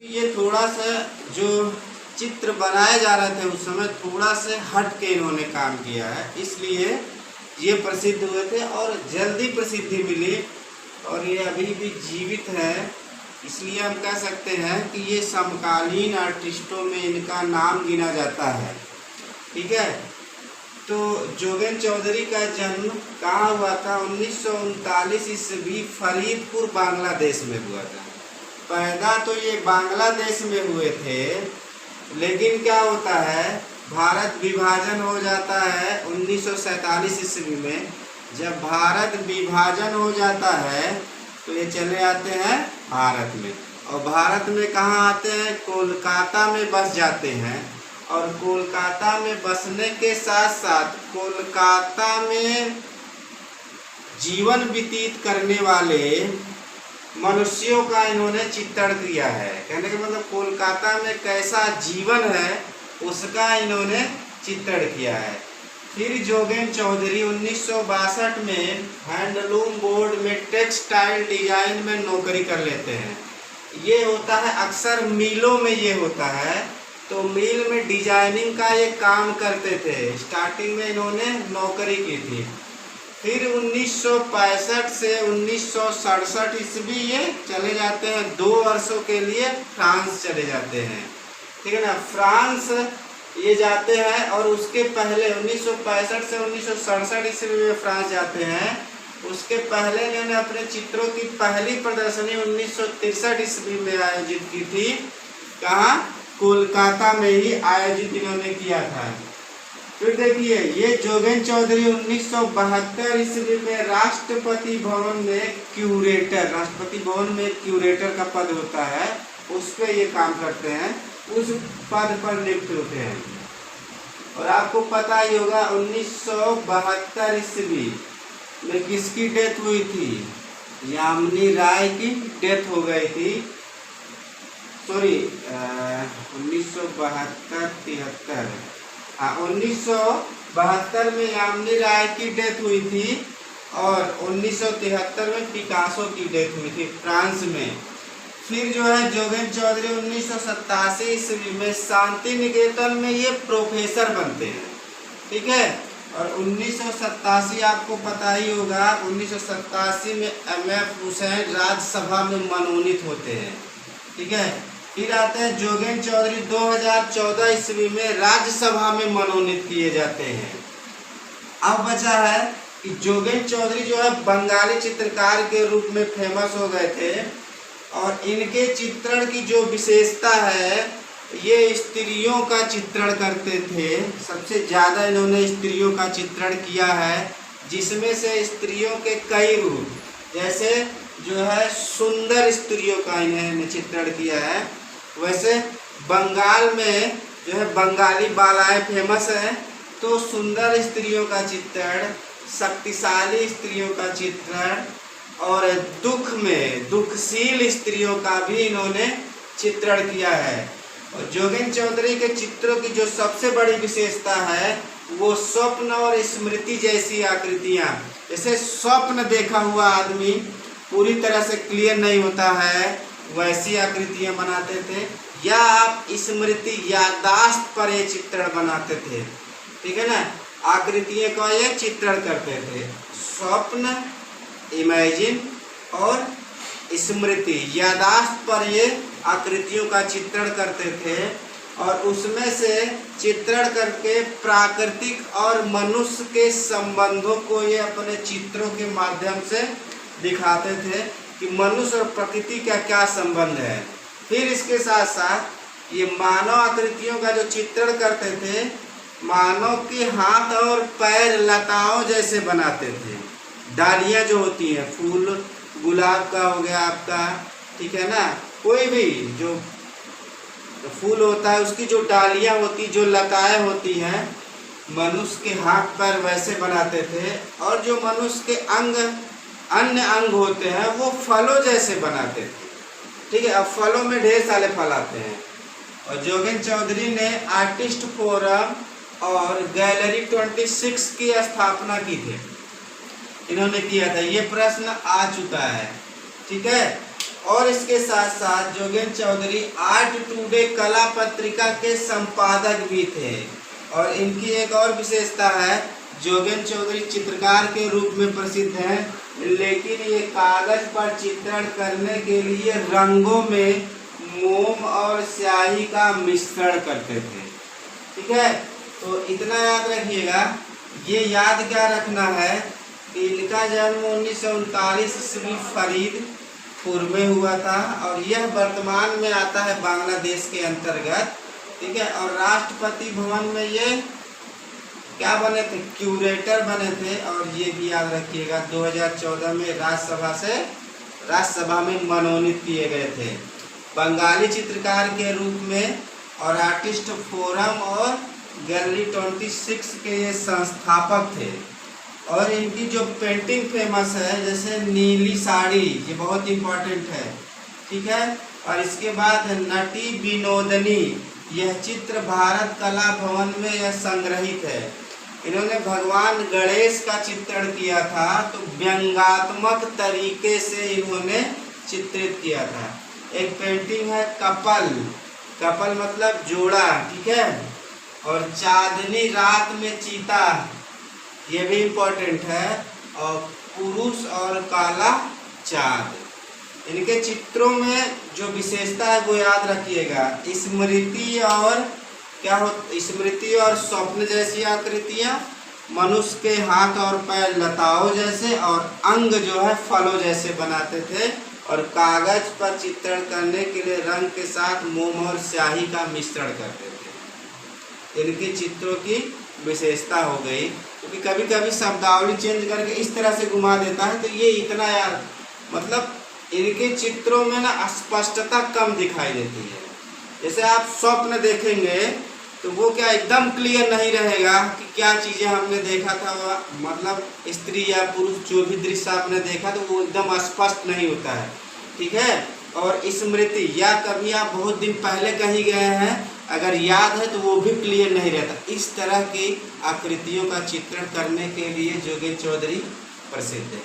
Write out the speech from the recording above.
ये थोड़ा सा जो चित्र बनाए जा रहे थे उस समय थोड़ा से हट के इन्होंने काम किया है, इसलिए ये प्रसिद्ध हुए थे और जल्दी प्रसिद्धि मिली और ये अभी भी जीवित है। इसलिए हम कह सकते हैं कि ये समकालीन आर्टिस्टों में इनका नाम गिना जाता है। ठीक है, तो जोगेन चौधरी का जन्म कहाँ हुआ था? 1939 ईस्वी फरीदपुर बांग्लादेश में हुआ था। पैदा तो ये बांग्लादेश में हुए थे, लेकिन क्या होता है, भारत विभाजन हो जाता है 1947 ईस्वी में। जब भारत विभाजन हो जाता है तो ये चले आते हैं भारत में, और भारत में कहाँ आते हैं? कोलकाता में बस जाते हैं। और कोलकाता में बसने के साथ साथ कोलकाता में जीवन व्यतीत करने वाले मनुष्यों का इन्होंने चित्रण किया है। कहने का मतलब कोलकाता में कैसा जीवन है उसका इन्होंने चित्रण किया है। फिर जोगेन चौधरी 1962 में हैंडलूम बोर्ड में टेक्सटाइल डिजाइन में नौकरी कर लेते हैं। ये होता है अक्सर मिलों में, ये होता है तो मिल में डिजाइनिंग का ये काम करते थे। स्टार्टिंग में इन्होंने नौकरी की थी। फिर 1965 से 1967 ईस्वी ये चले जाते हैं, 2 वर्षों के लिए फ्रांस चले जाते हैं। ठीक है ना, फ्रांस ये जाते हैं और उसके पहले 1965 से 1967 ईस्वी में फ्रांस जाते हैं। उसके पहले इन्होंने अपने चित्रों की पहली प्रदर्शनी 1963 ईस्वी में आयोजित की थी। कहाँ? कोलकाता में ही आयोजित इन्होंने किया था। फिर देखिए, ये जोगेन चौधरी 1972 ईस्वी में राष्ट्रपति भवन में क्यूरेटर, राष्ट्रपति भवन में क्यूरेटर का पद होता है, उस पे ये काम करते हैं, उस पद पर नियुक्त होते हैं। और आपको पता ही होगा 1972 ईस्वी में किसकी डेथ हुई थी? यामिनी राय की डेथ हो गई थी। सॉरी, 1972-73, हाँ 1972 में यामिनी राय की डेथ हुई थी और 1973 में पिकासो की डेथ हुई थी फ्रांस में। फिर जो है जोगेन चौधरी 1987 ईस्वी में शांति निकेतन में ये प्रोफेसर बनते हैं। ठीक है, और 1987 आपको पता ही होगा, 1987 में MF हुसैन राज्यसभा में मनोनीत होते हैं। ठीक है, फिर आते हैं जोगेन चौधरी 2014 ईस्वी में राज्यसभा में मनोनीत किए जाते हैं। अब बचा है कि जोगेन चौधरी जो है बंगाली चित्रकार के रूप में फेमस हो गए थे और इनके चित्रण की जो विशेषता है, ये स्त्रियों का चित्रण करते थे। सबसे ज़्यादा इन्होंने स्त्रियों का चित्रण किया है, जिसमें से स्त्रियों के कई रूप, जैसे जो है सुंदर स्त्रियों का इन्होंने चित्रण किया है। वैसे बंगाल में जो है बंगाली बालाएं फेमस हैं, तो सुंदर स्त्रियों का चित्रण, शक्तिशाली स्त्रियों का चित्रण और दुख में दुखशील स्त्रियों का भी इन्होंने चित्रण किया है। और जोगेन चौधरी के चित्रों की जो सबसे बड़ी विशेषता है वो स्वप्न और स्मृति जैसी आकृतियाँ, जैसे स्वप्न देखा हुआ आदमी पूरी तरह से क्लियर नहीं होता है, वैसी आकृतियाँ बनाते थे, या आप स्मृति याददाश्त पर ये चित्रण बनाते थे। ठीक है ना, आकृतियों का ये चित्रण करते थे, स्वप्न, इमेजिन और स्मृति याददाश्त पर ये आकृतियों का चित्रण करते थे। और उसमें से चित्रण करके प्राकृतिक और मनुष्य के संबंधों को ये अपने चित्रों के माध्यम से दिखाते थे कि मनुष्य और प्रकृति का क्या संबंध है। फिर इसके साथ साथ ये मानव आकृतियों का जो चित्रण करते थे, मानव के हाथ और पैर लताओं जैसे बनाते थे। डालियाँ जो होती हैं, फूल गुलाब का हो गया आपका, ठीक है ना, कोई भी जो फूल होता है उसकी जो डालियाँ होती, जो लताएं होती हैं, मनुष्य के हाथ पैर वैसे बनाते थे। और जो मनुष्य के अन्य अंग होते हैं वो फलों जैसे बनाते थे। ठीक है, अब फलों में ढेर सारे फल आते हैं। और जोगेन चौधरी ने आर्टिस्ट फोरम और गैलरी 26 की स्थापना की थी, इन्होंने किया था। ये प्रश्न आ चुका है। ठीक है, और इसके साथ साथ जोगेंद्र चौधरी आर्ट टुडे कला पत्रिका के संपादक भी थे। और इनकी एक और विशेषता है, जोगेंद्र चौधरी चित्रकार के रूप में प्रसिद्ध हैं, लेकिन ये कागज पर चित्रण करने के लिए रंगों में मोम और स्याही का मिश्रण करते थे। ठीक है, तो इतना याद रखिएगा। ये याद क्या रखना है कि इनका जन्म 1939 ईस्वी फरीदपुर में हुआ था और यह वर्तमान में आता है बांग्लादेश के अंतर्गत। ठीक है, और राष्ट्रपति भवन में ये क्या बने थे, क्यूरेटर बने थे। और ये भी याद रखिएगा 2014 में राज्यसभा में मनोनीत किए गए थे। बंगाली चित्रकार के रूप में और आर्टिस्ट फोरम और गैलरी 26 के ये संस्थापक थे। और इनकी जो पेंटिंग फेमस है, जैसे नीली साड़ी, ये बहुत इम्पोर्टेंट है। ठीक है, और इसके बाद नटी विनोदनी, यह चित्र भारत कला भवन में यह संग्रहित है। इन्होंने भगवान गणेश का चित्रण किया था, तो व्यंग्यात्मक तरीके से इन्होंने चित्रित किया था। एक पेंटिंग है कपल, कपल मतलब जोड़ा। ठीक है, और चांदनी रात में चीता, ये भी इम्पोर्टेंट है। और पुरुष और काला चाँद, इनके चित्रों में जो विशेषता है वो याद रखिएगा। स्मृति और क्या हो, स्मृति और स्वप्न जैसी आकृतियाँ, मनुष्य के हाथ और पैर लताओं जैसे, और अंग जो है फलों जैसे बनाते थे। और कागज पर चित्रण करने के लिए रंग के साथ मोम और स्याही का मिश्रण करते थे। इनके चित्रों की विशेषता हो गई, क्योंकि कभी कभी शब्दावली चेंज करके इस तरह से घुमा देता है, तो ये इतना यार मतलब इनके चित्रों में ना स्पष्टता कम दिखाई देती है। जैसे आप स्वप्न देखेंगे तो वो क्या एकदम क्लियर नहीं रहेगा कि क्या चीज़ें हमने देखा था, मतलब स्त्री या पुरुष जो भी दृश्य आपने देखा तो वो एकदम स्पष्ट नहीं होता है। ठीक है, और स्मृति, या कभी आप बहुत दिन पहले कहीं गए हैं, अगर याद है तो वो भी क्लियर नहीं रहता। इस तरह की आकृतियों का चित्रण करने के लिए जोगेंद्र चौधरी प्रसिद्ध है।